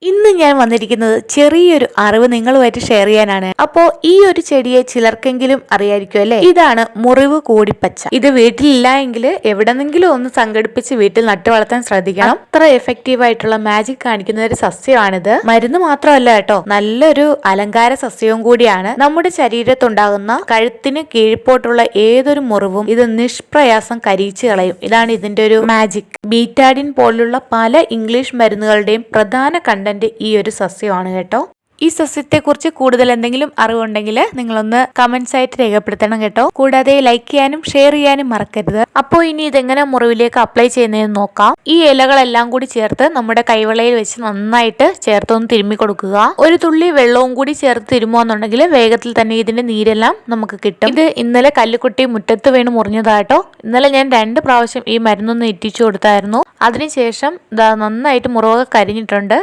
ഇന്ന് ഞാൻ വന്നിരിക്കുന്നത് ചെറിയൊരു അറിവ് നിങ്ങളുമായിട്ട് ഷെയർ ചെയ്യാനാണ്. അപ്പോ ഈ ഒരു ചെടിയെ ചിലർക്കെങ്കിലും അറിയായിരിക്കും അല്ലെ. ഇതാണ് മുറിവ് കൂടിപ്പച്ച. ഇത് വീട്ടിലില്ല എങ്കിൽ എവിടെന്നെങ്കിലും ഒന്ന് സംഘടിപ്പിച്ച് വീട്ടിൽ നട്ടു വളർത്താൻ ശ്രദ്ധിക്കണം. അത്ര എഫക്റ്റീവ് ആയിട്ടുള്ള മാജിക് കാണിക്കുന്ന ഒരു സസ്യമാണിത്. മരുന്ന് മാത്രമല്ല കേട്ടോ, നല്ലൊരു അലങ്കാര സസ്യവും കൂടിയാണ്. നമ്മുടെ ശരീരത്തുണ്ടാകുന്ന കഴുത്തിന് കീഴ്പോട്ടുള്ള ഏതൊരു മുറിവും ഇത് നിഷ്പ്രയാസം കരിയിച്ചു കളയും. ഇതാണ് ഇതിന്റെ ഒരു മാജിക്. ബീറ്റാഡിൻ പോലുള്ള പല ഇംഗ്ലീഷ് മരുന്നുകളുടെയും പ്രധാന ഈ ഒരു സസ്യമാണ് കേട്ടോ. ഈ സസ്യത്തെക്കുറിച്ച് കൂടുതൽ എന്തെങ്കിലും അറിവുണ്ടെങ്കിൽ നിങ്ങളൊന്ന് കമന്റ്സ് ആയിട്ട് രേഖപ്പെടുത്തണം കേട്ടോ. കൂടാതെ ലൈക്ക് ചെയ്യാനും ഷെയർ ചെയ്യാനും മറക്കരുത്. അപ്പോൾ ഇനി ഇതെങ്ങനെ മുറിവിലേക്ക് അപ്ലൈ ചെയ്യുന്നതെന്ന് നോക്കാം. ഈ ഇലകളെല്ലാം കൂടി ചേർത്ത് നമ്മുടെ കൈവളയിൽ വെച്ച് നന്നായിട്ട് ചേർത്തൊന്ന് തിരുമ്മി കൊടുക്കുക. ഒരു തുള്ളി വെള്ളവും കൂടി ചേർത്ത് തിരുമുകയെന്നുണ്ടെങ്കിൽ വേഗത്തിൽ തന്നെ ഇതിന്റെ നീരെല്ലാം നമുക്ക് കിട്ടും. ഇത് ഇന്നലെ കല്ലുക്കുട്ടി മുറ്റത്ത് വീണ് മുറിഞ്ഞതാട്ടോ. ഇന്നലെ ഞാൻ 2 പ്രാവശ്യം ഈ മരുന്നൊന്ന് ഇറ്റിച്ചു കൊടുത്തായിരുന്നു. അതിനുശേഷം നന്നായിട്ട് മുറിവൊക്കെ കരിഞ്ഞിട്ടുണ്ട്.